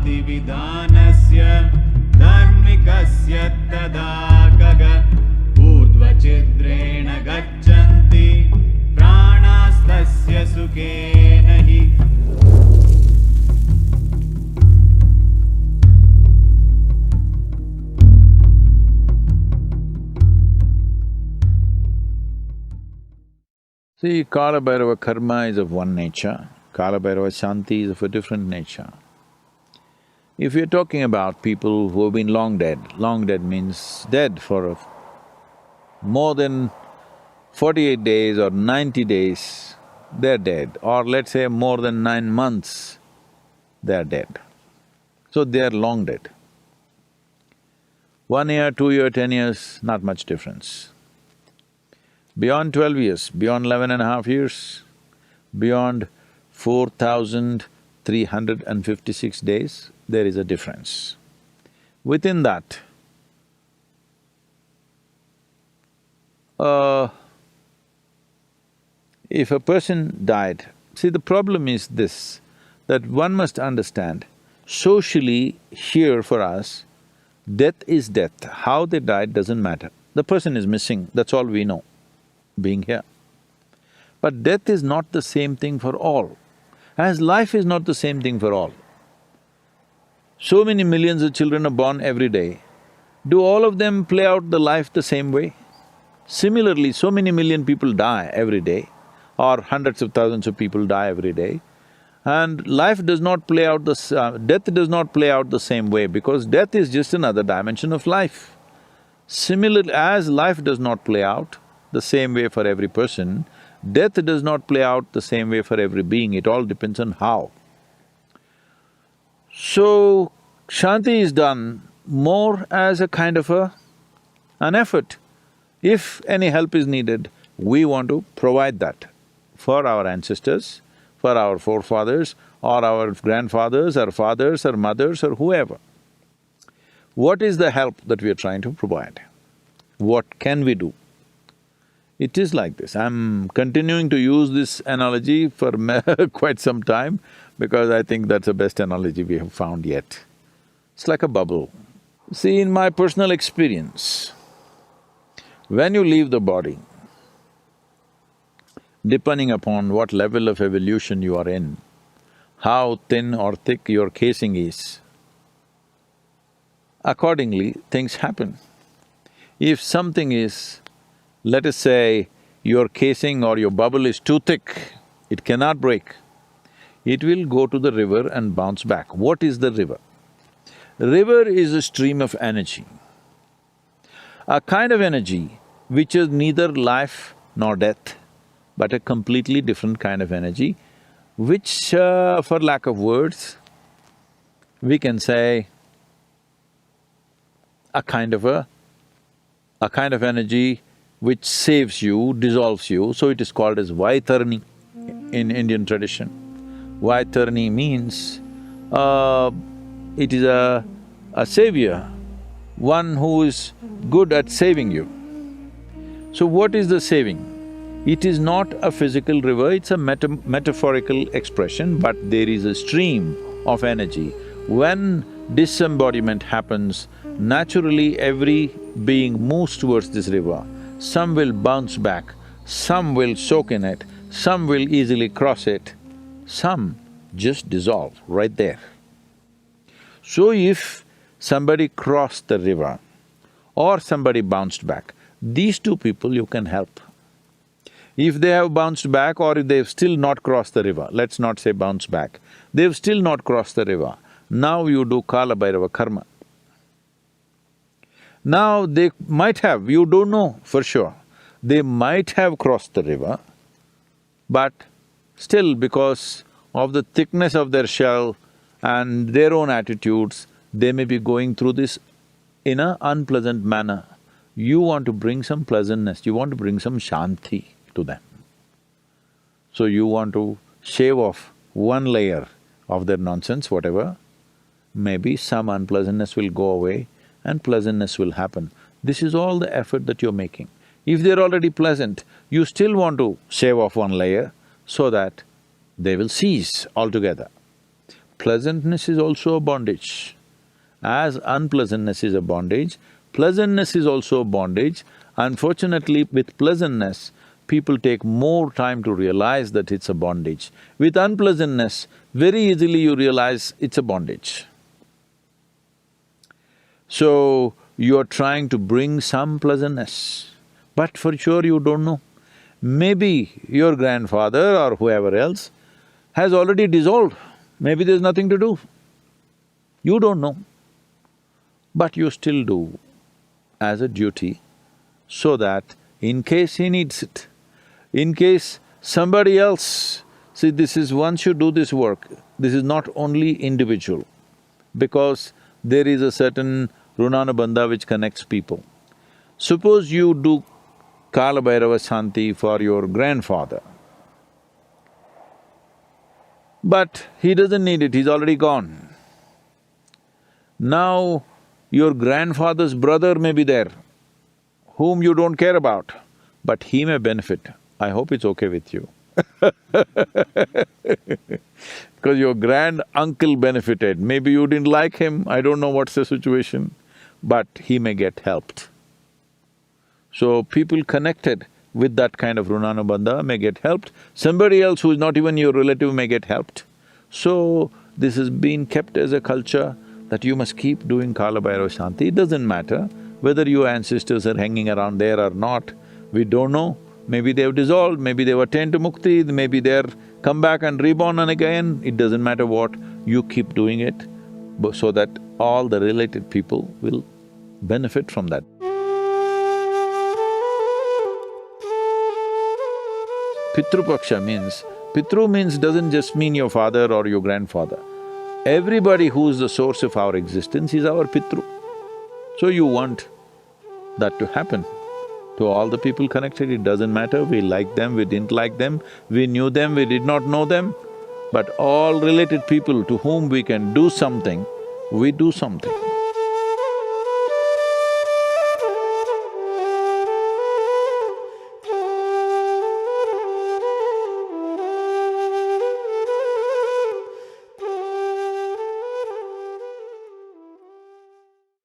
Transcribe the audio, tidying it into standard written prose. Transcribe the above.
जातिविधानस्य धार्मिकस्य तदा गग ऊर्ध्वचिद्रेण गच्छन्ति प्राणास्तस्य सुखेन हि। See, Kalabhairava karma is of one nature, Kalabhairava Shanti is of a different nature. If you're talking about people who have been long dead means dead for more than 48 days or 90 days, they're dead, or let's say more than 9 months, they're dead. So they're long dead. 1 year, 2 year, 10 years, not much difference. Beyond 12 years, beyond 11.5 years, beyond 4,356 days, there is a difference. Within that, if a person died… See, the problem is this, that one must understand, socially here for us, death is death. How they died doesn't matter. The person is missing, that's all we know, being here. But death is not the same thing for all, as life is not the same thing for all. So many millions of children are born every day. Do all of them play out the life the same way? Similarly, so many million people die every day, or hundreds of thousands of people die every day, and life does not play out death does not play out the same way, because death is just another dimension of life. Similarly, as life does not play out the same way for every person, death does not play out the same way for every being, it all depends on how. So, Shanti is done more as a kind of an effort. If any help is needed, we want to provide that for our ancestors, for our forefathers, or our grandfathers, or fathers, or mothers, or whoever. What is the help that we are trying to provide? What can we do? It is like this. I'm continuing to use this analogy for quite some time because I think that's the best analogy we have found yet. It's like a bubble. See, in my personal experience, when you leave the body, depending upon what level of evolution you are in, how thin or thick your casing is, accordingly things happen. If something is… let us say your casing or your bubble is too thick, it cannot break, it will go to the river and bounce back. What is the river? River is a stream of energy, a kind of energy which is neither life nor death, but a completely different kind of energy, which for lack of words, we can say a kind of energy which saves you, dissolves you, so it is called as Vaitarni in Indian tradition. Vaitarni means it is a savior, one who is good at saving you. So what is the saving? It is not a physical river, it's a metaphorical expression, but there is a stream of energy. When disembodiment happens, naturally every being moves towards this river. Some will bounce back, some will soak in it, some will easily cross it, some just dissolve right there. So if somebody crossed the river or somebody bounced back, these two people you can help. If they have bounced back or if they've still not crossed the river, let's not say bounce back, they've still not crossed the river, now you do Kalabhairava karma. Now they might have, you don't know for sure, they might have crossed the river, but still because of the thickness of their shell and their own attitudes, they may be going through this in an unpleasant manner. You want to bring some pleasantness, you want to bring some Shanti to them. So you want to shave off one layer of their nonsense, whatever, maybe some unpleasantness will go away and pleasantness will happen. This is all the effort that you're making. If they're already pleasant, you still want to shave off one layer so that they will cease altogether. pleasantness is also a bondage. As unpleasantness is a bondage, pleasantness is also a bondage. Unfortunately, with pleasantness, people take more time to realize that it's a bondage. With unpleasantness, very easily you realize it's a bondage. So, you're trying to bring some pleasantness, but for sure you don't know. Maybe your grandfather or whoever else has already dissolved, maybe there's nothing to do. You don't know, but you still do as a duty so that in case he needs it, in case somebody else… See, this is… once you do this work, this is not only individual, because there is a certain runanubandha which connects people. Suppose you do Kalabhairava Shanti for your grandfather, but he doesn't need it, he's already gone. Now, your grandfather's brother may be there, whom you don't care about, but he may benefit. I hope it's okay with you. Because your grand-uncle benefited, maybe you didn't like him, I don't know what's the situation, but he may get helped. So people connected with that kind of runanubandha may get helped, somebody else who is not even your relative may get helped. So this has been kept as a culture that you must keep doing Kalabhairava Shanti. It doesn't matter whether your ancestors are hanging around there or not, we don't know. Maybe they've dissolved, maybe they've attained to mukti, maybe they're come back and reborn and again, it doesn't matter what, you keep doing it so that all the related people will benefit from that. Pitru Paksha means… Pitru means doesn't just mean your father or your grandfather. Everybody who is the source of our existence is our Pitru. So you want that to happen to all the people connected. It doesn't matter, we like them, we didn't like them, we knew them, we did not know them, but all related people to whom we can do something, we do something.